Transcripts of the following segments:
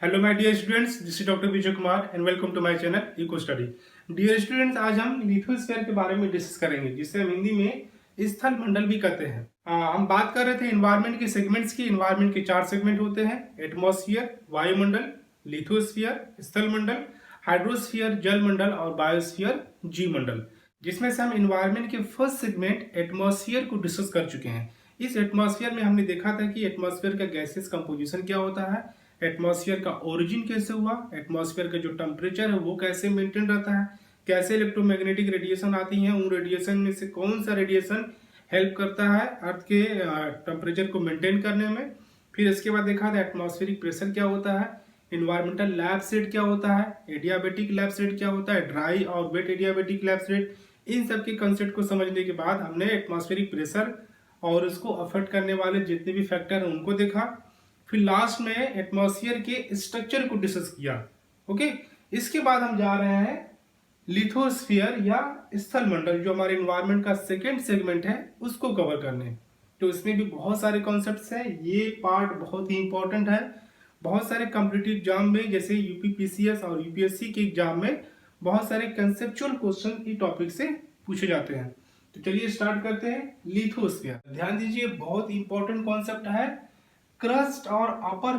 Hello my dear students, this is doctor Vijay Kumar and welcome to my channel eco study. Dear students, आज हम lithosphere के बारे में discuss करेंगे, जिसे हम हिंदी में स्थल मंडल भी कहते हैं। हम बात कर रहे थे एनवायरनमेंट के सेगमेंट्स की। एनवायरनमेंट के 4 सेगमेंट होते हैं: एटमॉस्फेयर, वायुमंडल, लिथोस्फीयर स्थल मंडल, हाइड्रोस्फीयर जल मंडल और बायोस्फीयर जी मंडल। जिसमें से हम एनवायरनमेंट के फर्स्ट सेगमेंट एटमॉस्फेयर को डिस्कस कर चुके हैं। इस एटमॉस्फेयर में हमने देखा था कि एटमॉस्फेयर का गैसेस कंपोजिशन क्या होता है, एटमॉस्फेयर का ओरिजिन कैसे हुआ, एटमॉस्फेयर का जो टेम्परेचर है वो कैसे मेंटेन रहता है, कैसे इलेक्ट्रोमैग्नेटिक रेडिएशन आती हैं, उन रेडिएशन में से कौन सा रेडिएशन हेल्प करता है अर्थ के टेम्परेचर को मेंटेन करने में। फिर इसके बाद देखा था एटमॉस्फेरिक प्रेशर क्या होता है, इन्वायरमेंटल लैप्स रेट क्या होता है, एडियाबेटिक लैप्स रेट क्या होता है, ड्राई और वेट एडियाबेटिक लैप्स रेट। इन सब के कंसेप्ट को समझने के बाद हमने एटमॉस्फेरिक प्रेशर और उसको अफेक्ट करने वाले जितने भी फैक्टर हैं उनको देखा। फिर लास्ट में एटमॉस्फेयर के स्ट्रक्चर को डिस्कस किया। ओके, इसके बाद हम जा रहे हैं लिथोस्फीयर या स्थल मंडल, जो हमारे एनवायरनमेंट का सेकेंड सेगमेंट है, उसको कवर करने। तो इसमें भी बहुत सारे कॉन्सेप्ट्स हैं। ये पार्ट बहुत ही इंपॉर्टेंट है। बहुत सारे कॉम्पिटिटिव एग्जाम में, जैसे यूपीपीसीएस और यूपीएससी के एग्जाम में, बहुत सारे कंसेप्चुअल क्वेश्चन इस टॉपिक से पूछे जाते हैं। तो चलिए स्टार्ट करते हैं। लिथोस्फीयर, ध्यान दीजिए, बहुत इंपॉर्टेंट कॉन्सेप्ट है। क्रस्ट और अपर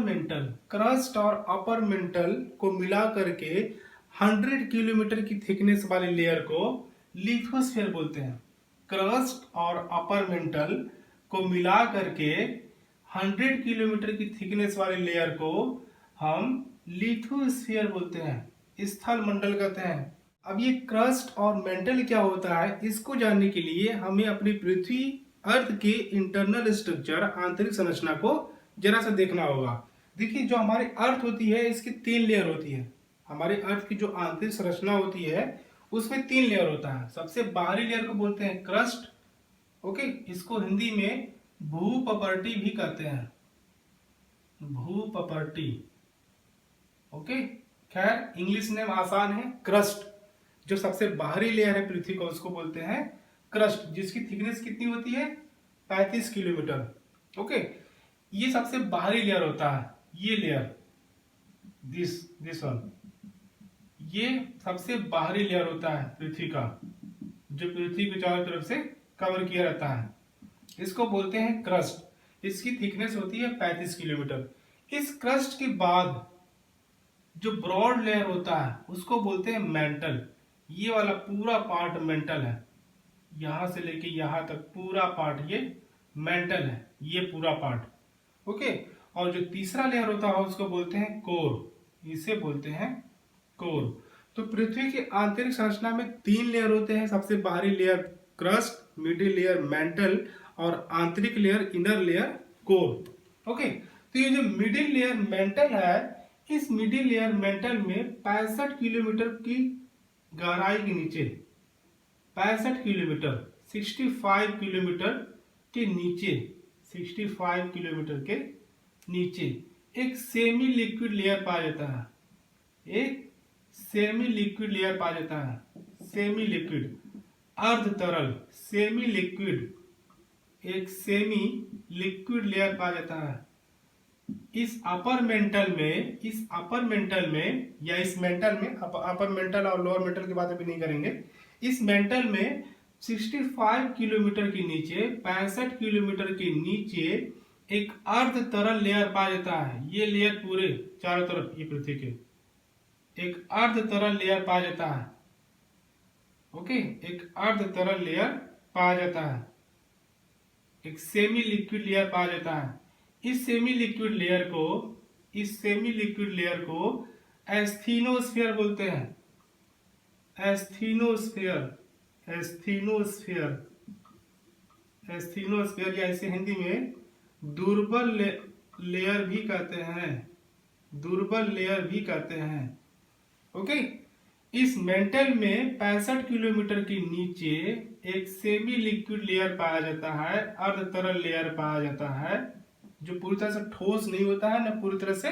मेंटल को मिला करके 100 किलोमीटर की थिकनेस वाले लेयर को लिथोस्फीयर बोलते हैं। क्रस्ट और अपर मेंटल को मिला करके 100 किलोमीटर की थिकनेस वाले लेयर को हम लिथोस्फीयर बोलते हैं, स्थल मंडल कहते हैं। अब ये क्रस्ट और मेंटल क्या होता है, इसको जानने के लिए हमें अपनी पृथ्वी अर्थ के इंटरनल स्ट्रक्चर, आंतरिक संरचना को जरा सा देखना होगा। देखिए, जो हमारी अर्थ होती है इसकी 3 लेयर होती है। हमारे अर्थ की जो आंतरिक संरचना होती है उसमें 3 लेयर होता है। सबसे बाहरी लेयर को बोलते हैं क्रस्ट। ओके, इसको हिंदी में भूपपर्टी भी कहते हैं, भूपपर्टी। ओके, खैर इंग्लिश नेम आसान है, क्रस्ट। जो सबसे बाहरी लेयर है पृथ्वी का उसको बोलते हैं क्रस्ट, जिसकी थिकनेस कितनी होती है, 35 किलोमीटर। ओके, ये सबसे बाहरी लेयर होता है। ये लेयर, दिस वन, ये सबसे बाहरी लेयर होता है पृथ्वी का, जो पृथ्वी को चारों तरफ से कवर किया रहता है। इसको बोलते हैं क्रस्ट। इसकी थिकनेस होती है 35 किलोमीटर। इस क्रस्ट के बाद जो ब्रॉड लेयर होता है उसको बोलते हैं मेंटल। ये वाला पूरा पार्ट मेंटल है, यहां से लेके यहां तक पूरा पार्ट ये मेंटल है, ये पूरा पार्ट। ओके, और जो तीसरा लेयर होता है उसको बोलते हैं कोर, इसे बोलते हैं कोर। तो पृथ्वी की आंतरिक संरचना में 3 लेयर होते हैं। सबसे बाहरी layer crust, middle layer mental और आंतरिक layer, inner layer core. Okay, तो ये जो मिडिल लेयर मेंटल है, इस मिडिल लेयर मेंटल में 65 किलोमीटर की गहराई के नीचे, 65 किलोमीटर, 65 किलोमीटर के नीचे, 65 किलोमीटर के नीचे एक सेमी लिक्विड लेयर पाया जाता है। एक सेमी लिक्विड लेयर पाया जाता है, सेमी लिक्विड, अर्ध तरल, सेमी लिक्विड, एक सेमी लिक्विड लेयर पाया जाता है। इस अपर मेंटल में या इस मेंटल में, अपर मेंटल और लोअर मेंटल की बात अभी नहीं करेंगे। इस मेंटल में 65 किलोमीटर के नीचे, 65 किलोमीटर के नीचे एक अर्ध तरल लेयर पाया जाता है। ये लेयर पूरे चारों तरफ, ये पृथ्वी के एक अर्ध तरल लेयर पाया जाता है। ओके, एक अर्ध तरल लेयर पाया जाता है, एक सेमी लिक्विड लेयर पाया जाता है। इस सेमी लिक्विड लेयर को एस्थीनोस्फीयर बोलते हैं। एस्थीनोस्फीयर या इसे हिंदी में दुर्बल लेयर भी कहते हैं, दुर्बल लेयर भी कहते हैं। ओके, इस मेंटल में 65 किलोमीटर के नीचे एक सेमी लिक्विड लेयर पाया जाता है, अर्ध तरल लेयर पाया जाता है, जो पूरी तरह से ठोस नहीं होता है, न पूरी तरह से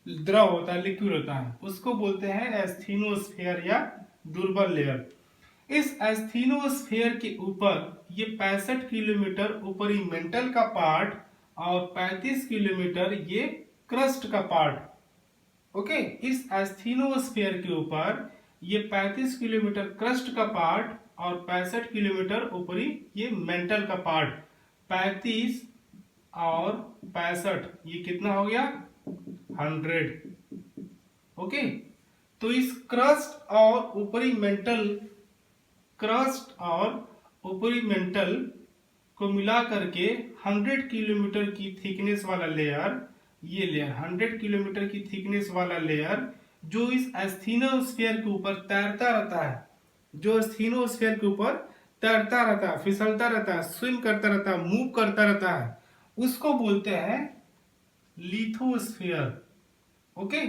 द्रव होता है, लिक्विड होता है। उसको बोलते हैं एस्थीनोस्फीयर या दुर्बल लेयर। इस एस्थीनोस्फीयर के ऊपर ये 65 किलोमीटर ऊपरी मेंटल का पार्ट और 35 किलोमीटर ये क्रस्ट का पार्ट, ओके, इस एस्थीनोस्फीयर के ऊपर ये 35 किलोमीटर क्रस्ट का पार्ट और 65 किलोमीटर ऊपरी ये मेंटल का पार्ट, 35 और 65 ये कितना हो गया 100। ओके, तो इस क्रस्ट और ऊपरी मेंटल को मिला करके 100 किलोमीटर की थिकनेस वाला लेयर, ये लेयर 100 किलोमीटर की थिकनेस वाला लेयर जो इस एस्थीनोस्फीयर के ऊपर तैरता रहता है, जो एस्थीनोस्फीयर के ऊपर तैरता रहता है, फिसलता रहता है, स्विम करता रहता है, मूव करता रहता है, उसको बोलते हैं लिथोस्फीयर। ओके,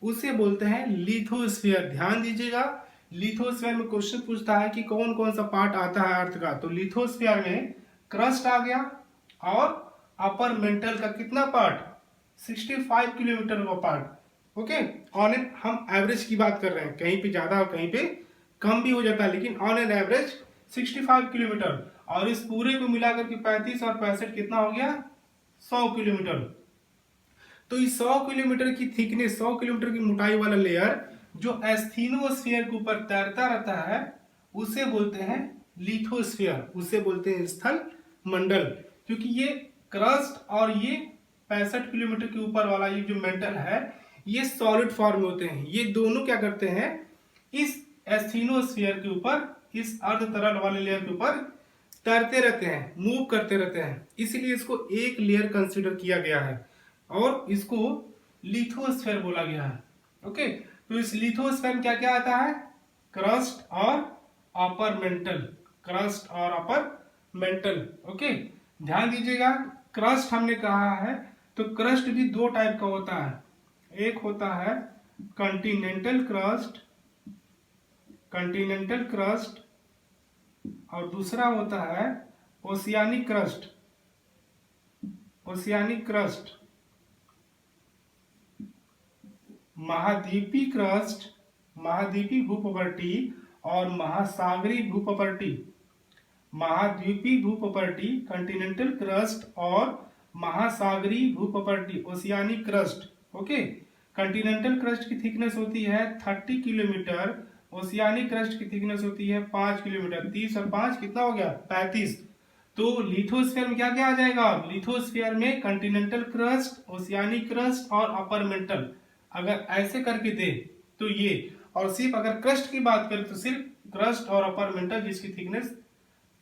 उसे बोलते हैं लिथोस्फीयर। ध्यान दीजिएगा, लिथोस्फीयर में क्वेश्चन पूछता है कि कौन कौन सा पार्ट आता है अर्थ का, तो लिथोस्फीयर में क्रस्ट आ गया और अपर मेंटल का कितना पार्ट 65 किलोमीटर का पार्ट। ओके, ऑन एन हम एवरेज की बात कर रहे हैं, कहीं पे ज्यादा और कहीं पे कम भी हो जाता है, लेकिन ऑन एन एवरेज 65 किलोमीटर, और इस पूरे को मिलाकर के 35 और 65 कितना हो गया 100 किलोमीटर। तो इस 100 किलोमीटर की थिकनेस, 100 किलोमीटर की मोटाई वाला लेयर जो एस्थीनोस्फीयर के ऊपर तैरता रहता है उसे बोलते हैं लिथोस्फीयर, उसे बोलते हैं स्थल मंडल। क्योंकि ये क्रस्ट और ये 65 किलोमीटर के ऊपर वाला ये जो मेंटल है ये सॉलिड फॉर्म में होते हैं, ये दोनों क्या करते हैं इस एस्थीनोस्फीयर के ऊपर, इस अर्ध तरल वाले लेयर के ऊपर तैरते रहते हैं, मूव करते रहते हैं, इसीलिए इसको एक लेयर कंसीडर किया गया है और इसको लिथोस्फीयर बोला गया है। ओके, तो इस लिथोस्फीयर में क्या क्या आता है, क्रस्ट और अपर मेंटल, क्रस्ट और अपर मेंटल। ओके, ध्यान दीजिएगा, क्रस्ट हमने कहा है तो क्रस्ट भी दो टाइप का होता है, एक होता है कॉन्टिनेंटल क्रस्ट और दूसरा होता है ओशियानिक क्रस्ट। महाद्वीपी भूप्रपर्टी और महासागरी भूप्रपर्टी, महाद्वीपी भूप्रपर्टी कॉन्टिनेंटल क्रस्ट और महासागरी भूप्रपर्टी oceanic crust. Okay, continental crust की थिकनेस होती है 30 किलोमीटर, ओशियानिक क्रस्ट की थिकनेस होती है 5 किलोमीटर, 30 और 5 कितना हो गया 35। तो लिथोस्फीयर में क्या क्या आ जाएगा, लिथोस्फीयर में कॉन्टिनेंटल क्रस्ट, ओशियानिक क्रस्ट और अपर मेंटल, अगर ऐसे करके दे तो ये, और सिर्फ अगर क्रस्ट की बात करें तो सिर्फ क्रस्ट और अपर मेंटल जिसकी थिकनेस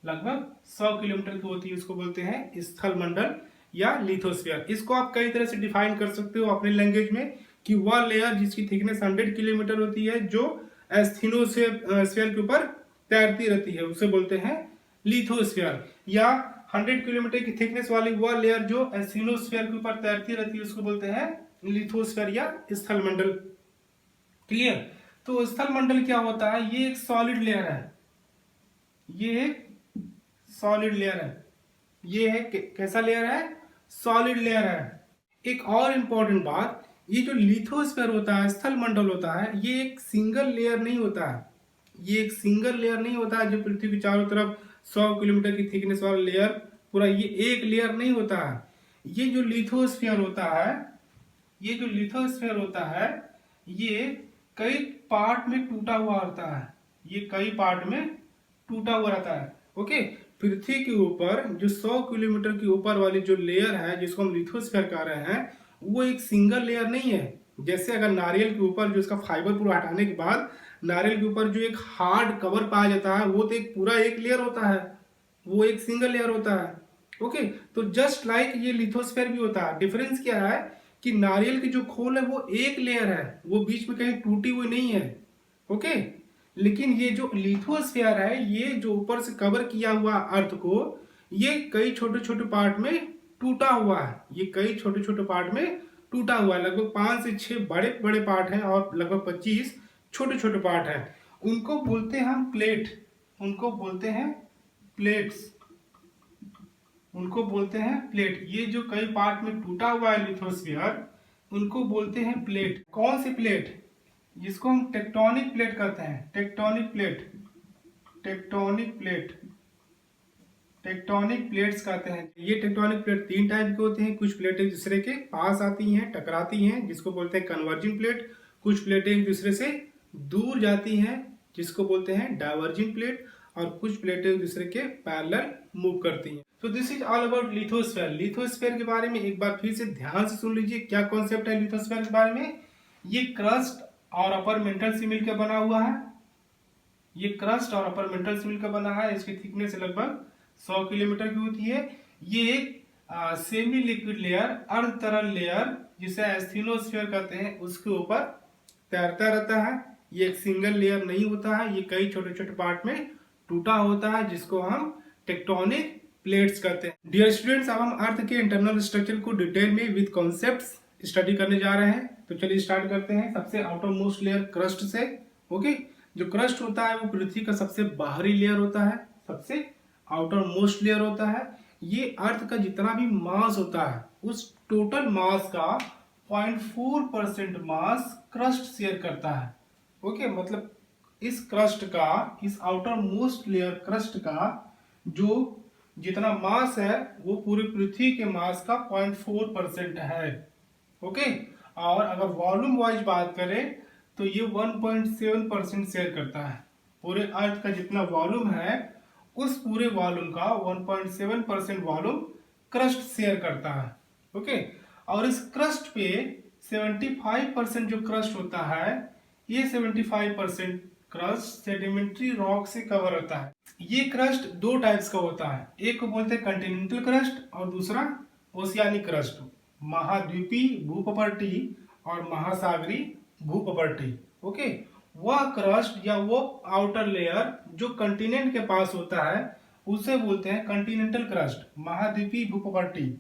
लगभग 100 किलोमीटर की होती है उसको बोलते हैं स्थल मंडल या लिथोस्फीयर। इसको आप कई तरह से डिफाइन कर सकते हो अपने लैंग्वेज में कि वह लेयर जिसकी थिकनेस 100 किलोमीटर होती है जो एस्थीनोस्फीयर के ऊपर तैरती रहती है उसे बोलते हैं लिथोस्फीयर, या 100 किलोमीटर की थिकनेस वाली वह लेयर जो एस्थीनोस्फीयर के ऊपर तैरती रहती है उसको बोलते हैं लिथोस्फीयर या स्थल मंडल। क्लियर? तो स्थल मंडल क्या होता है, ये एक सॉलिड लेयर है, ये एक सॉलिड लेयर है, ये है कैसा लेयर है, सॉलिड लेयर है। एक और इंपॉर्टेंट बात, ये जो लिथोस्फीयर होता है, स्थल मंडल होता है, ये एक सिंगल लेयर नहीं होता है, ये एक सिंगल लेयर नहीं होता है जो पृथ्वी के चारों तरफ 100 किलोमीटर की थिकनेस वाला लेयर पूरा, ये एक लेयर नहीं होता है। ये जो लिथोस्फीयर होता है, ये जो लिथोस्फीयर होता है ये कई पार्ट में टूटा हुआ रहता है, ये कई पार्ट में टूटा हुआ रहता है। ओके, पृथ्वी के ऊपर जो 100 किलोमीटर के ऊपर वाली जो लेयर है जिसको हम लिथोस्फीयर कह रहे हैं वो एक सिंगल लेयर नहीं है। जैसे अगर नारियल के ऊपर जो इसका फाइबर पूरा हटाने के बाद नारियल के ऊपर जो एक हार्ड कवर पाया जाता है वो तो एक पूरा एक लेयर होता है, वो एक सिंगल लेयर होता है। ओके, तो जस्ट लाइक ये लिथोस्फीयर भी होता है। डिफरेंस क्या है कि नारियल की जो खोल है वो एक लेयर है, वो बीच में कहीं टूटी हुई नहीं है। ओके, लेकिन ये जो लिथोस्फीयर है ये जो ऊपर से कवर किया हुआ अर्थ को, ये कई छोटे छोटे पार्ट में टूटा हुआ है, ये कई छोटे छोटे पार्ट में टूटा हुआ है। लगभग 5 से 6 बड़े बड़े पार्ट हैं और लगभग 25 छोटे छोटे पार्ट हैं। उनको बोलते हैं हम प्लेट, उनको बोलते हैं प्लेट्स, उनको बोलते हैं प्लेट। ये जो कई पार्ट में टूटा हुआ है लिथोस्फीयर उनको बोलते हैं प्लेट। कौन सी प्लेट, जिसको हम टेक्टोनिक प्लेट कहते हैं, tectonic plate, tectonic plate, tectonic plates कहते हैं। ये टेक्टोनिक प्लेट तीन टाइप के होते हैं। कुछ प्लेटें एक दूसरे के पास आती हैं, टकराती हैं, जिसको बोलते हैं कन्वर्जिंग प्लेट। कुछ प्लेटें एक दूसरे से दूर जाती हैं, जिसको बोलते हैं डाइवर्जिंग प्लेट। और कुछ प्लेटें एक दूसरे के पैरेलल मूव करती हैं। तो this is all about lithosphere. Lithosphere के बारे में एक बार फिर से ध्यान से सुन लीजिए, क्या कॉन्सेप्ट है लिथोस्फीयर के बारे में। ये क्रस्ट और अपर मेंटल से मिलकर बना हुआ है। ये क्रस्ट और अपर मेंटल से मिलकर बना है। इसकी थिकनेस लगभग 100 किलोमीटर की होती है। ये एक सेमी लिक्विड लेयर, अर्ध तरल लेयर, जिसे एस्थेनोस्फीयर कहते हैं, उसके ऊपर तैरता रहता है। ये एक सिंगल लेयर नहीं होता है, ये कई छोटे छोटे पार्ट में टूटा होता है, जिसको हम टेक्टोनिक प्लेट्स कहते हैं। डियर स्टूडेंट्स, अब हम अर्थ के इंटरनल स्ट्रक्चर को डिटेल में विद कॉन्सेप्ट्स स्टडी करने जा रहे हैं। तो चलिए स्टार्ट करते हैं सबसे आउटर मोस्ट लेयर क्रस्ट से। ओके, जो क्रस्ट होता है वो पृथ्वी का सबसे बाहरी लेयर होता है, सबसे आउटर मोस्ट लेयर होता है। ये अर्थ का जितना भी मास होता है उस टोटल मास का 0.4% मास क्रस्ट शेयर करता है। ओके, मतलब इस क्रस्ट का, इस आउटर मोस्ट लेयर क्रस्ट का जो जितना मास है वो पूरी पृथ्वी के मास का 0.4% है। ओके, और अगर वॉल्यूम वाइज बात करें तो ये 1.7% शेयर करता है। पूरे अर्थ का जितना वॉल्यूम है उस पूरे वॉल्यूम का 1.7% वॉल्यूम क्रस्ट शेयर करता है। ओके, और इस क्रस्ट पे 75% जो क्रस्ट होता है, ये 75% क्रस्ट सेडिमेंट्री रॉक से कवर होता है। ये क्रस्ट दो टाइप्स का होता है, एक को बोलते हैं कंटिनेंटल क्रस्ट और दूसरा ओशियानिक क्रस्ट। महाद्वीपीय भूप्रपट्टी और महासागरी भूप्रपट्टी। ओके, वह क्रस्ट या वो आउटर लेयर जो कंटिनेंट के पास होता है उसे बोलते हैं कंटिनेंटल क्रस्ट, महाद्वीपीय भूप्रपट्टी।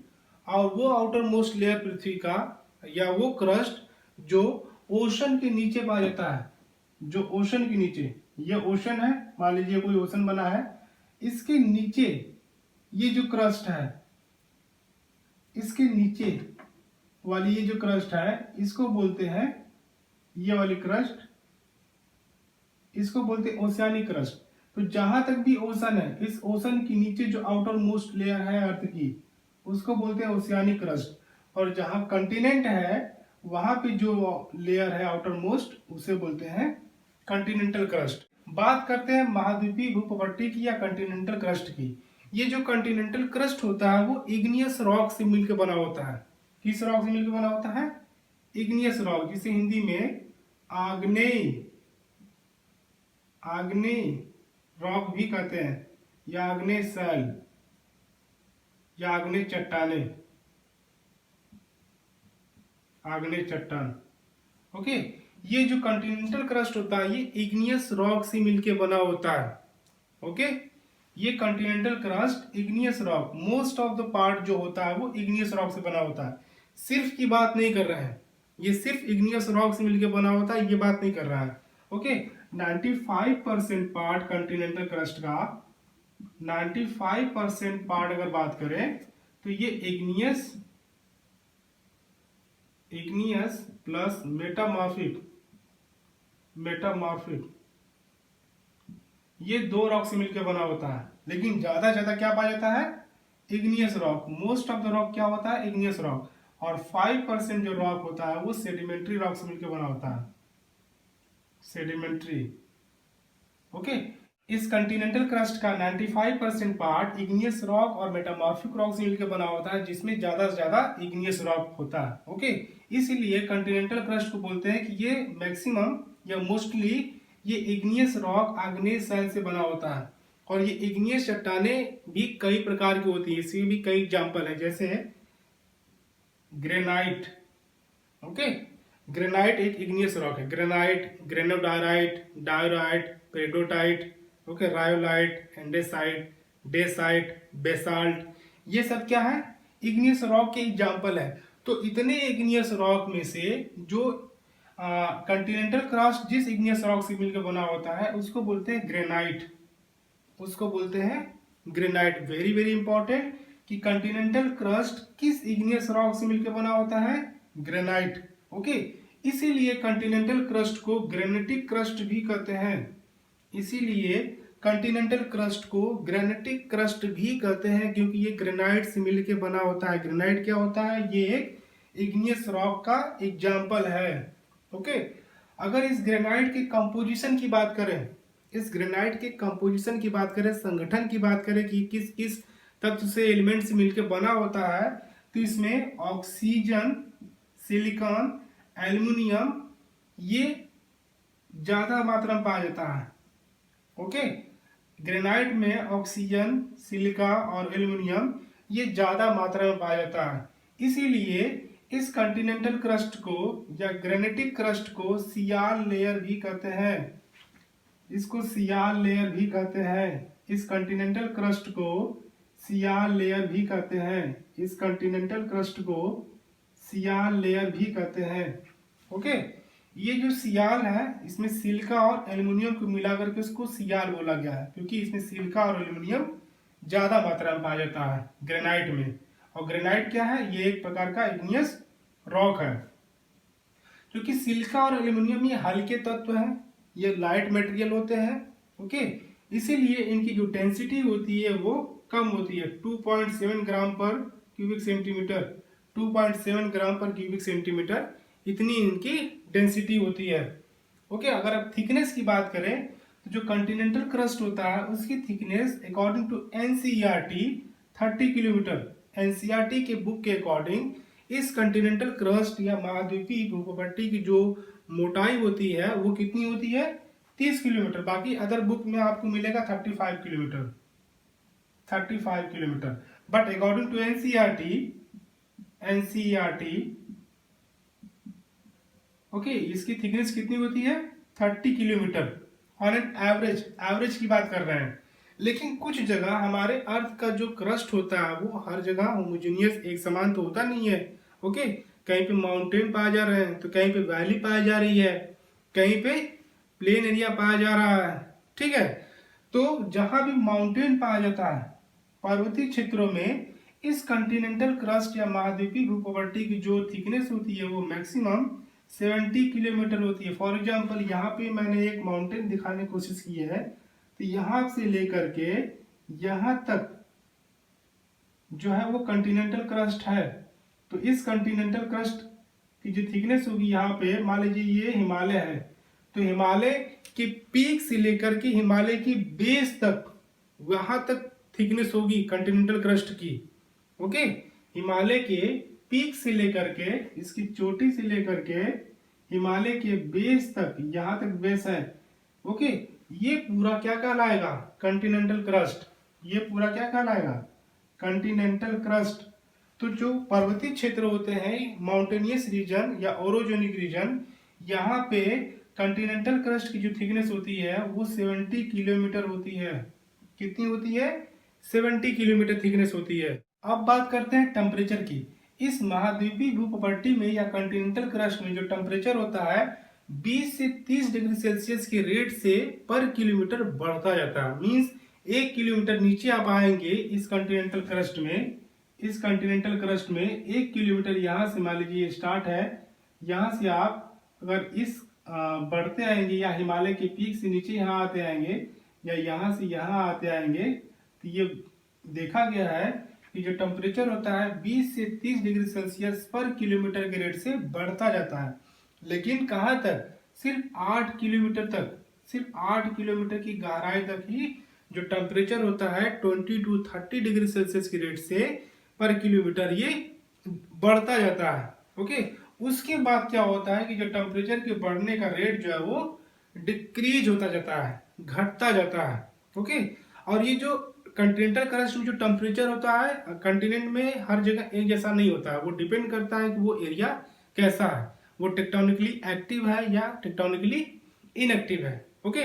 और वो आउटर मोस्ट लेयर पृथ्वी का या वो क्रस्ट जो ओशन के नीचे पाया जाता है, जो ओशन के नीचे, ये ओशन है, मान लीजिए कोई ओशन बना है, इसके नीचे ये जो क्रस्ट है, इसके नीचे वाली ये जो क्रस्ट है, इसको बोलते हैं, ये वाली क्रस्ट, इसको बोलते हैं ओशियानिक क्रस्ट। तो जहां तक भी ओशन है, इस ओशन के नीचे जो आउटर मोस्ट लेयर है अर्थ की, उसको बोलते हैं ओशियानिक क्रस्ट। और जहां कंटिनेंट है वहां पे जो लेयर है आउटर मोस्ट, उसे बोलते हैं कंटिनेंटल क्रस्ट। बात करते हैं महाद्वीपीय भूप्रपट्टी की या कंटिनेंटल क्रस्ट की। ये जो कंटिनेंटल क्रस्ट होता है वो इग्नियस रॉक से मिलकर बना होता है। किस रॉक से मिलकर बना होता है? इग्नियस रॉक, जिसे हिंदी में आग्नेय रॉक भी कहते हैं, या आग्नेय शैल या आग्नेय चट्टान। ओके, ये जो कंटिनेंटल क्रस्ट होता है ये इग्नियस रॉक से मिलके बना होता है। ओके, ये Continental crust igneous rock, most of the part जो होता है वो इग्नियस रॉक से बना होता है। सिर्फ की बात नहीं कर रहे हैं, ये सिर्फ इग्नियस रॉक से मिलके बना होता है, ये बात नहीं कर रहा है। ओके, 95% पार्ट कंटिनेंटल क्रस्ट का, 95% पार्ट अगर बात करें तो ये इग्नियस प्लस मेटामॉर्फिक, ये दो रॉक से मिलकर बना होता है। लेकिन ज्यादा ज्यादा क्या पाया जाता है? Igneous rock. Most of the rock क्या होता है? Igneous rock. और 5% जो रॉक होता है वो सेडिमेंट्री रॉक से मिलकर बना होता है, सेडिमेंट्री। ओके, इस कंटिनेंटल क्रस्ट का 95% पार्ट इग्नियस रॉक और मेटामॉर्फिक रॉक से मिलकर बना होता है, जिसमें ज्यादा से ज्यादा इग्नियस रॉक होता है। ओके, इसीलिए कंटिनेंटल क्रस्ट को बोलते हैं कि ये मैक्सिमम या मोस्टली ये इग्नियस रॉक, आग्नेय शैल से बना होता है। और ये इग्नियस चट्टानें भी कई प्रकार की होती है, इसके भी कई एग्जाम्पल है, जैसे ग्रेनाइट। ओके, ग्रेनाइट एक इग्नियस रॉक है। Granite, granodiorite, diorite, peridotite, okay, rhyolite, andesite, dacite, basalt, ये सब क्या है? इग्नियस रॉक के एग्जाम्पल है। तो इतने इग्नियस रॉक में से जो कंटिनेंटल क्रस्ट जिस इग्नियस रॉक से मिलकर बना होता है उसको बोलते हैं ग्रेनाइट, उसको बोलते हैं ग्रेनाइट। वेरी वेरी इंपॉर्टेंट कि कंटिनेंटल क्रस्ट किस इग्नियस रॉक से मिलकर बना होता है? ग्रेनाइट। ओके, इसीलिए कंटिनेंटल क्रस्ट को ग्रेनिटिक क्रस्ट भी कहते हैं। इसीलिए कंटिनेंटल क्रस्ट को ग्रेनाइटिक क्रस्ट भी कहते हैं, क्योंकि ये ग्रेनाइट से मिलके बना होता है। ग्रेनाइट क्या होता है? ये एक इग्नियस रॉक का एग्जाम्पल है। ओके, अगर इस ग्रेनाइट के कंपोजिशन की बात करें, इस ग्रेनाइट के कंपोजिशन की बात करें, संगठन की बात करें कि किस किस तत्व से, एलिमेंट से मिलकर बना होता है, तो इसमें ऑक्सीजन, सिलिकॉन, एल्युमिनियम ये ज्यादा मात्रा में पाया जाता है। ओके, ग्रेनाइट में ऑक्सीजन, सिलिका और एल्युमिनियम ये ज्यादा मात्रा में पाया जाता है। इसीलिए इस कॉन्टिनेंटल क्रस्ट को या ग्रेनाइटिक क्रस्ट को सियाल लेयर भी कहते हैं। इसको सियाल लेयर भी कहते हैं। इस कॉन्टिनेंटल क्रस्ट को सियाल लेयर भी कहते हैं। इस कॉन्टिनेंटल क्रस्ट को सियाल लेयर भी कहते हैं। ओके, ये जो सियाल है इसमें सिलिका और एल्युमिनियम को मिलाकर के उसको सियाल बोला गया है, क्योंकि इसमें सिलिका और एल्युमिनियम ज्यादा मात्रा में पाया जाता है ग्रेनाइट में। और ग्रेनाइट क्या है? ये एक प्रकार का इग्नियस रॉक है। क्योंकि सिलिका और एल्युमिनियम ये हल्के तत्व हैं, ये लाइट मटेरियल होते हैं। ओके, इसीलिए इनकी जो डेंसिटी होती है वो कम होती है, 2.7 ग्राम पर क्यूबिक सेंटीमीटर। 2.7 ग्राम पर क्यूबिक सेंटीमीटर इतनी इनकी डेंसिटी होती है। ओके, अगर आप थिकनेस की बात करें तो जो कॉन्टिनेंटल क्रस्ट होता है उसकी thickness according to NCERT 30 kilometre. NCERT के बुक के अकॉर्डिंग इस कॉन्टिनेंटल क्रस्ट या महाद्वीपीय भूपट्टी की जो मोटाई होती है वो कितनी होती है? 30 किलोमीटर। बाकी अदर बुक में आपको मिलेगा 35 kilometre, 35 kilometre. But according to NCERT okay, इसकी थिकनेस कितनी होती है? 30 किलोमीटर ऑन एन एवरेज की बात कर रहे हैं। लेकिन कुछ जगह हमारे अर्थ का जो क्रस्ट होता है वो हर जगह होमोजेनियस एक समान तो होता नहीं है। ओके, कहीं पे माउंटेन पाया जा रहे हैं, तो कहीं पे वैली पाई जा रही है, कहीं पे प्लेन एरिया पाया जा रहा है। ठीक है, तो जहां भी माउंटेन पाया जाता है, पर्वतीय क्षेत्रों में इस कॉन्टिनेंटल क्रस्ट या महाद्वीपीय भूपट्टी की जो थिकनेस होती है वो मैक्सिमम 70 किलोमीटर होती है। फॉर एग्जाम्पल यहाँ पे मैंने एक माउंटेन दिखाने की कोशिश की है, तो यहाँ से लेकर के यहाँ तक जो है वो कॉन्टिनेंटल क्रस्ट है। तो इस कॉन्टिनेंटल क्रस्ट की जो थिकनेस होगी, यहाँ पे मान लीजिए ये हिमालय है, तो हिमालय के पीक से लेकर के हिमालय की बेस तक वहां तक थिकनेस होगी कॉन्टिनेंटल क्रस्ट की। ओके, हिमालय के पीक से लेकर के, इसकी चोटी से लेकर के हिमालय के बेस तक, यहां तक बेस है। ओके, ये पूरा क्या कहलाएगा? Continental crust. ये पूरा क्या कहलाएगा? Continental crust. तो जो पर्वतीय क्षेत्र होते हैं, माउंटेनियस रीजन या ओरोजेनिक रीजन, यहाँ पे कॉन्टिनेंटल क्रस्ट की जो थिकनेस होती है वो 70 किलोमीटर होती है। कितनी होती है? 70 किलोमीटर थिकनेस होती है। अब बात करते हैं टेम्परेचर की। इस महाद्वीपीय भूपट्टी में या कॉन्टिनेंटल क्रस्ट में जो टेम्परेचर होता है 20 से 30 डिग्री सेल्सियस के रेट से पर किलोमीटर बढ़ता जाता है। मींस 1 किलोमीटर नीचे आप आएंगे इस कॉन्टिनेंटल क्रस्ट में, इस कॉन्टिनेंटल क्रस्ट में 1 किलोमीटर यहाँ से मान लीजिए स्टार्ट है, यहाँ से आप अगर इस बढ़ते आएंगे या हिमालय के पीक से नीचे यहाँ आते आएंगे या यहाँ से यहाँ आते आएंगे, तो ये देखा गया है कि जो टेम्परेचर होता है 20 से 30 डिग्री सेल्सियस पर किलोमीटर के रेट से बढ़ता जाता है। लेकिन कहाँ तक? सिर्फ 8 किलोमीटर तक, सिर्फ 8 किलोमीटर की गहराई तक ही जो टेम्परेचर होता है 20 to 30 डिग्री सेल्सियस की रेट से पर किलोमीटर ये बढ़ता जाता है। ओके, उसके बाद क्या होता है कि जो टेम्परेचर के बढ़ने का रेट जो है वो डिक्रीज होता जाता है, घटता जाता है। ओके, और ये जो कॉन्टिनेंटल क्रस्ट में जो टेम्परेचर होता है कॉन्टिनेंट में हर जगह एक जैसा नहीं होता है। वो डिपेंड करता है कि वो एरिया कैसा है, वो टेक्टोनिकली एक्टिव है या टेक्टोनिकली इनएक्टिव है। ओके,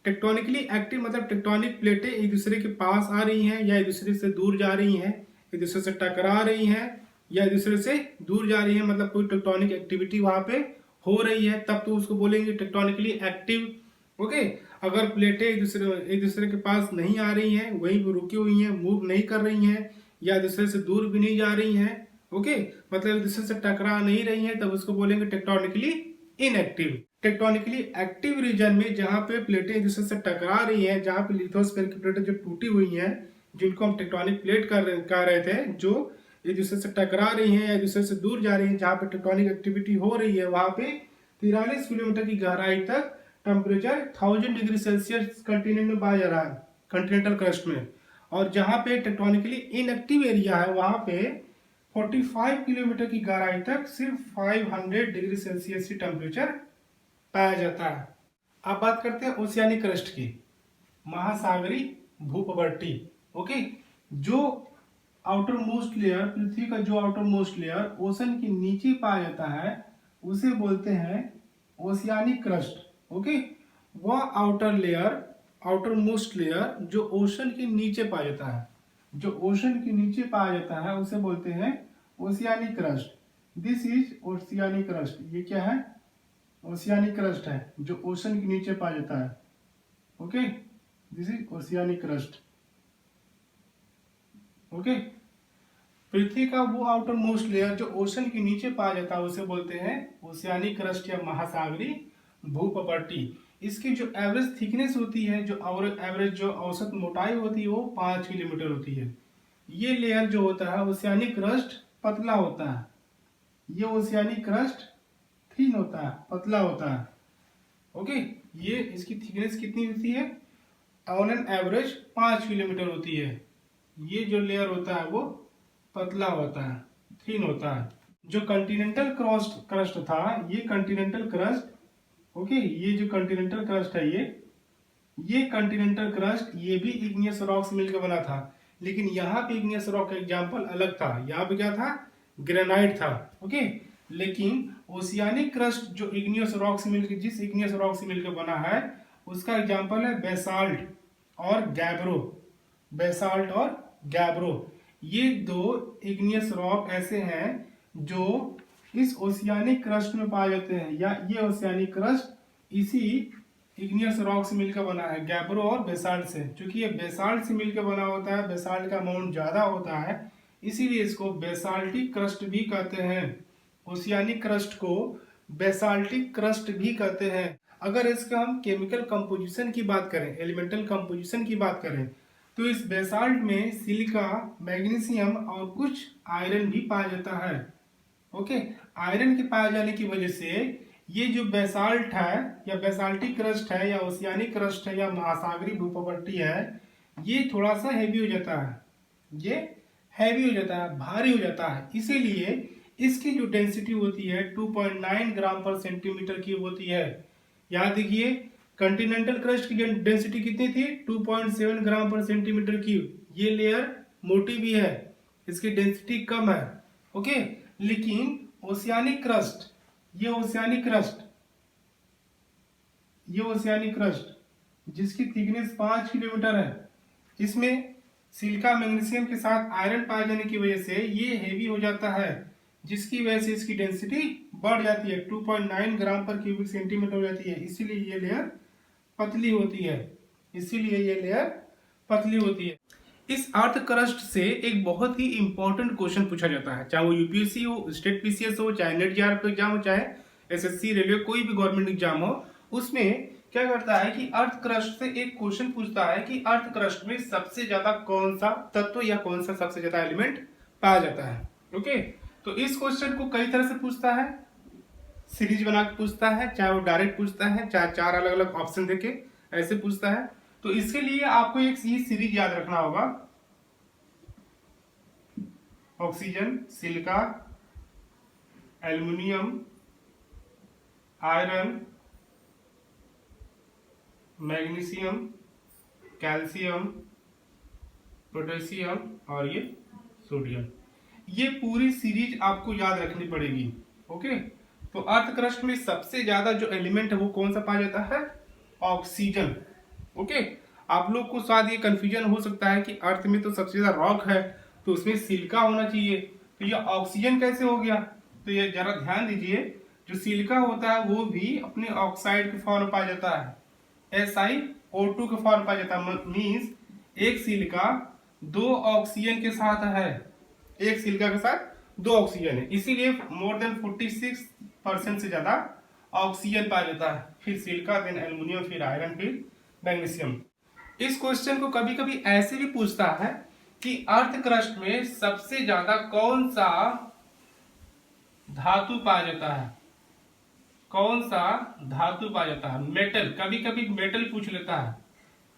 टेक्टोनिकली एक्टिव मतलब टेक्टोनिक प्लेटें एक दूसरे के पास आ रही हैं या एक दूसरे से दूर जा रही हैं, एक दूसरे से टकरा रही हैं या एक दूसरे से दूर जा रही हैं, मतलब कोई टेक्टोनिक एक्टिविटी वहां पे हो रही है, तब तो उसको बोलेंगे टेक्टोनिकली एक्टिव। ओके, अगर प्लेटें एक दूसरे के पास नहीं आ रही हैं, वहीं पर रुकी हुई हैं, मूव नहीं कर रही हैं या दूसरे से दूर भी नहीं जा रही हैं, ओके, मतलब एक दूसरे से टकरा नहीं रही हैं, तब उसको बोलेंगे tectonically inactive. Tectonically active region में जहां पे प्लेटें एक दूसरे से टकरा रही हैं, जहां पे लिथोस्फीयर की प्लेटें जो टूटी हुई हैं, जिनको हम टेक्टोनिक प्लेट कर रहे थे, जो एक दूसरे से टकरा रही हैं या एक दूसरे से दूर जा रही हैं, जहां पे टेक्टोनिक एक्टिविटी हो रही है, वहां पे 43 किलोमीटर की गहराई तक टेम्परेचर 1000 डिग्री सेल्सियस कंटिनेंट में पाया जा रहा है, कंटिनेंटल क्रस्ट में। और जहां पे टेक्टोनिकली इनएक्टिव एरिया है, वहां पे 45 किलोमीटर की गहराई तक सिर्फ 500 डिग्री सेल्सियस की टेम्परेचर पाया जाता है। अब बात करते हैं ओशियानिक क्रस्ट की, महासागरी भूपट्टी। ओके, जो आउटर मोस्ट लेयर, पृथ्वी का जो आउटर मोस्ट लेयर ओशन के नीचे पाया जाता है, उसे बोलते हैं ओशियानिक क्रस्ट। ओके, वह outer layer, outer most layer जो ओशन के नीचे पाया जाता है, जो ओशन के नीचे पाया जाता है, उसे बोलते हैं oceanic crust. This is oceanic crust. ये क्या है? ओशियानिक क्रस्ट है, जो ओशन के नीचे पाया जाता है। Okay, this is oceanic crust. Okay, पृथ्वी का वो आउटर मोस्ट लेयर जो ओशन के नीचे पाया जाता है, उसे बोलते हैं ओशियानिक क्रस्ट या महासागरी भूपट्टी। इसकी जो एवरेज थिकनेस होती है, जो एवरेज जो औसत मोटाई होती है, वो 5 किलोमीटर होती है। ये लेयर जो होता है ओशियानिक क्रस्ट पतला होता है, ये ओशियानिक क्रस्ट थिन होता है, पतला होता है। ओके, ये इसकी थिकनेस कितनी होती है? ऑन एन एवरेज 5 किलोमीटर होती है। ये जो लेयर होता है वो पतला होता है, थिन होता है। जो कंटिनेंटल क्रस्ट था, ये कंटिनेंटल क्रस्ट, ओके, ये जो कंटिनेंटल क्रस्ट है, ये कंटिनेंटल क्रस्ट ये भी इग्नियस रॉक से मिलकर बना था। लेकिन यहाँ पे इग्नियस रॉक का एग्जांपल अलग था। यहाँ पे क्या था? ग्रेनाइट था। ओके, लेकिन ओशियानिक क्रस्ट जो इग्नियस रॉक से मिलकर, जिस इग्नियस रॉक से मिलकर बना है, उसका एग्जांपल है बेसाल्ट और गैब्रो। बेसाल्ट और गैब्रो, ये दो इग्नियस रॉक ऐसे हैं जो इस ओशियानिक क्रस्ट में पाए जाते हैं, या ये ओशियानिक क्रस्ट इसी इग्नियस रॉक से मिलकर बना है, गैब्रो और बेसाल्ट से। क्योंकि ये बेसाल्ट से मिलकर बना होता है, बेसाल्ट का अमाउंट ज्यादा होता है, इसीलिए इसको बेसाल्टिक क्रस्ट भी कहते हैं। ओशियानिक क्रस्ट को बेसाल्टिक क्रस्ट भी कहते हैं। अगर इसका हम केमिकल कंपोजिशन की बात करें, एलिमेंटल कंपोजिशन की बात करें, तो इस बेसाल्ट में सिलिका, मैग्नीशियम और कुछ आयरन भी पाया जाता है। ओके, आयरन के पाए जाने की वजह से ये जो बेसाल्ट है, या बेसाल्टिक क्रस्ट है, या ओशियानिक क्रस्ट है, या महासागरी भूपट्टी है, ये थोड़ा सा हैवी हो जाता है, ये हैवी हो जाता है, भारी हो जाता है। इसीलिए इसकी जो डेंसिटी होती है 2.9 ग्राम पर सेंटीमीटर क्यूब होती है। याद देखिए, कंटिनेंटल क्रस्ट की डेंसिटी कितनी थी? 2.7 ग्राम पर सेंटीमीटर क्यूब। ये लेयर मोटी भी है, इसकी डेंसिटी कम है। ओके, लेकिन ओशियानिक क्रस्ट, ये ओशियानिक क्रस्ट जिसकी थिकनेस 5 किलोमीटर है, इसमें सिलिका, मैग्नीशियम के साथ आयरन पाए जाने की वजह से ये हेवी हो जाता है, जिसकी वजह से इसकी डेंसिटी बढ़ जाती है, 2.9 ग्राम पर क्यूबिक सेंटीमीटर हो जाती है। इसीलिए ये लेयर पतली होती है, इस अर्थ क्रस्ट से एक बहुत ही इंपॉर्टेंट क्वेश्चन पूछा जाता है, चाहे वो यूपीएससी हो, स्टेट पीसीएस हो, चाहे नेट जेआरएफ एग्जाम हो, चाहे एसएससी, रेलवे, कोई भी गवर्नमेंट एग्जाम हो, उसमें क्या करता है कि अर्थ क्रस्ट से एक क्वेश्चन पूछता है कि अर्थ क्रस्ट में सबसे ज्यादा कौन सा तत्व या कौन सा सबसे ज्यादा एलिमेंट पाया जाता है। ओके, तो इस क्वेश्चन को कई तरह से पूछता है, सीरीज बना के पूछता है, चाहे वो डायरेक्ट पूछता है, चाहे 4 अलग अलग ऑप्शन देके ऐसे पूछता है। तो इसके लिए आपको एक सीरीज याद रखना होगा, oxygen, silica, aluminium, iron, magnesium, calcium, potassium और ये सोडियम। ये पूरी सीरीज आपको याद रखनी पड़ेगी। ओके, तो अर्थ क्रस्ट में सबसे ज्यादा जो एलिमेंट है वो कौन सा पाया जाता है? ऑक्सीजन। ओके, आप लोग को शायद ये कंफ्यूजन हो सकता है कि अर्थ में तो सबसे ज्यादा रॉक है, तो उसमें सिलिका होना चाहिए, तो ये ऑक्सीजन कैसे हो गया? तो ये जरा ध्यान दीजिए, जो सिलिका होता है वो भी अपने ऑक्साइड के फॉर्म में पाया जाता है, SiO2 के फॉर्म में पाया जाता है। मीन्स एक सिलिका 2 ऑक्सीजन के साथ है, एक सिलिका के साथ 2 ऑक्सीजन है, इसीलिए मोर देन 46% से ज्यादा ऑक्सीजन पाया जाता है, फिर सिलिका, देन एल्युमिनियम, फिर आयरन, फिर मैग्नीशियम। इस क्वेश्चन को कभी कभी ऐसे भी पूछता है कि अर्थ क्रस्ट में सबसे ज्यादा कौन सा धातु पाया जाता है, कौन सा धातु पाया जाता है, मेटल। कभी कभी मेटल पूछ लेता है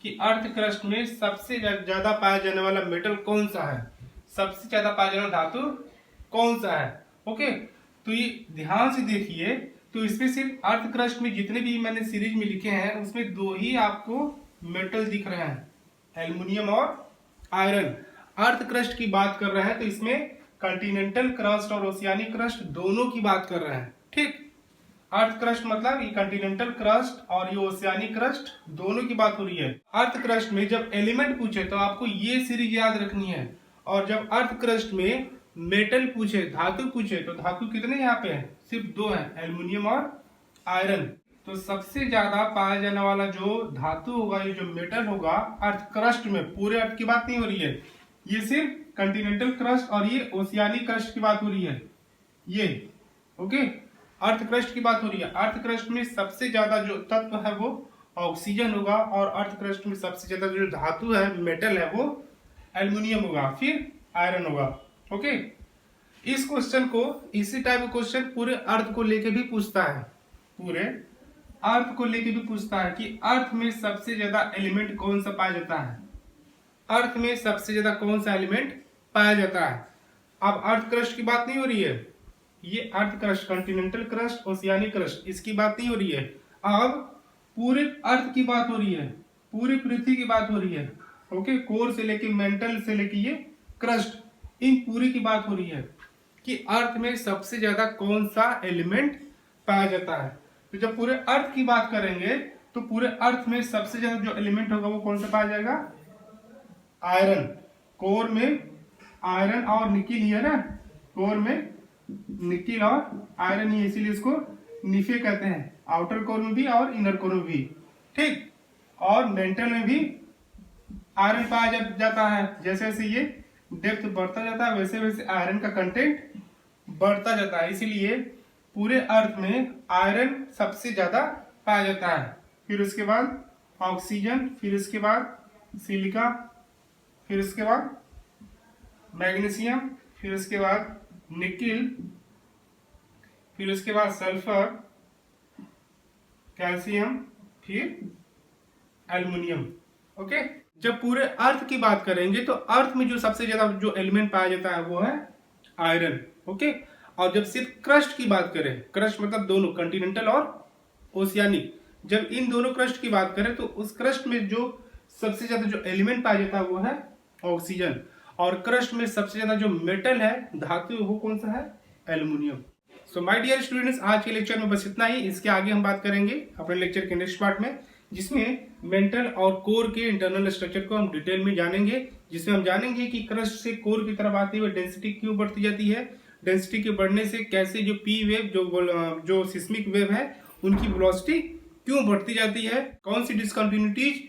कि अर्थ क्रस्ट में सबसे ज्यादा पाया जाने वाला मेटल कौन सा है, सबसे ज्यादा पाया जाने वाला धातु कौन सा है। ओके, तो ये ध्यान से देखिए। तो इसमें सिर्फ अर्थ क्रस्ट में जितने भी मैंने सीरीज में लिखे हैं उसमें दो ही आपको मेटल दिख रहे हैं, एल्युमिनियम और आयरन। अर्थ क्रस्ट की बात कर रहे हैं तो इसमें कॉन्टिनेंटल क्रस्ट और ओशियानिक क्रस्ट दोनों की बात कर रहे हैं। ठीक, अर्थ क्रस्ट मतलब ये कॉन्टिनेंटल क्रस्ट और ये ओशियानिक क्रस्ट दोनों की बात हो रही है। अर्थ क्रस्ट में जब एलिमेंट पूछे तो आपको ये सीरीज याद रखनी है, और जब अर्थ क्रस्ट में मेटल पूछे, धातु पूछे, तो धातु कितने यहाँ पे हैं, सिर्फ दो हैं, एल्युमिनियम और आयरन। तो सबसे ज्यादा पाया जाने वाला जो धातु होगा, ये जो मेटल होगा अर्थ क्रस्ट में, पूरे अर्थ की बात नहीं हो रही है, ये सिर्फ कॉन्टिनेंटल क्रस्ट और ये ओशियानिक क्रस्ट की बात हो रही है, ये ओके, अर्थ क्रस्ट की बात हो रही है। अर्थ क्रस्ट में सबसे ज्यादा जो तत्व है वो ऑक्सीजन होगा, और अर्थ क्रस्ट में सबसे ज्यादा जो धातु है, मेटल है, वो एल्युमिनियम होगा, फिर आयरन होगा। ओके, इस क्वेश्चन को, इसी टाइप का क्वेश्चन पूरे अर्थ को लेके भी पूछता है, पूरे अर्थ को लेके भी पूछता है कि अर्थ में सबसे ज्यादा एलिमेंट कौन सा पाया जाता है, अर्थ में सबसे ज्यादा कौन सा एलिमेंट पाया जाता है। अब अर्थ क्रस्ट की बात नहीं हो रही है, ये earth crust, continental crust, oceanic crust, इसकी बात नहीं हो रही है। अब पूरे अर्थ की बात हो रही है, पूरी पृथ्वी की बात हो रही है। ओके, कोर से लेके मेंटल से लेके ये क्रस्ट, इन पूरी की बात हो रही है कि अर्थ में सबसे ज्यादा कौन सा एलिमेंट पाया जाता है। तो जब पूरे अर्थ की बात करेंगे तो पूरे अर्थ में सबसे ज्यादा जो एलिमेंट होगा वो कौन सा पाया जाएगा, आयरन। कोर में आयरन और निकिल ही है ना, कोर में निकिल और आयरन ही, इसीलिए इसको निफे कहते हैं, आउटर कोर में भी और इनर कोर में भी। ठीक, और मेंटल में भी आयरन पाया जाता है। जैसे जैसे ये डेप्थ बढ़ता जाता है वैसे वैसे आयरन का कंटेंट बढ़ता जाता है, इसीलिए पूरे अर्थ में आयरन सबसे ज्यादा पाया जाता है। फिर उसके बाद ऑक्सीजन, फिर उसके बाद सिलिका, फिर उसके बाद मैग्नीशियम, फिर उसके बाद निकिल, फिर उसके बाद सल्फर, कैल्शियम, फिर एल्युमिनियम। ओके, जब पूरे अर्थ की बात करेंगे तो अर्थ में जो सबसे ज्यादा जो एलिमेंट पाया जाता है वो है आयरन। ओके, और जब सिर्फ क्रस्ट की बात करें, क्रस्ट मतलब दोनों कॉन्टिनेंटल और ओशियानिक, जब इन दोनों क्रस्ट की बात करें तो उस क्रस्ट में जो सबसे ज्यादा जो एलिमेंट पाया जाता है वो है ऑक्सीजन, और क्रस्ट में सबसे ज्यादा जो मेटल है, धातु, वो कौन सा है, aluminium. So my dear students, आज के लेक्चर में बस इतना ही। इसके आगे हम बात करेंगे अपने लेक्चर के नेक्स्ट पार्ट में, जिसमें मेंटल और कोर के इंटरनल स्ट्रक्चर को हम डिटेल में जानेंगे, जिसमें हम जानेंगे कि क्रस्ट से कोर की तरफ आते हुए डेंसिटी क्यों बढ़ती जाती है, डेंसिटी के बढ़ने से कैसे जो पी वेव, जो सिस्मिक वेव है, उनकी वेलोसिटी क्यों बढ़ती जाती है, कौन सी डिसकंटिन्यूटीज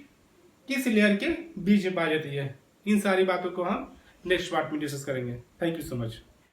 किस लेयर के बीच में पाई जाती है। इन सारी बातों को हम नेक्स्ट पार्ट में डिस्कस करेंगे। Thank you so much.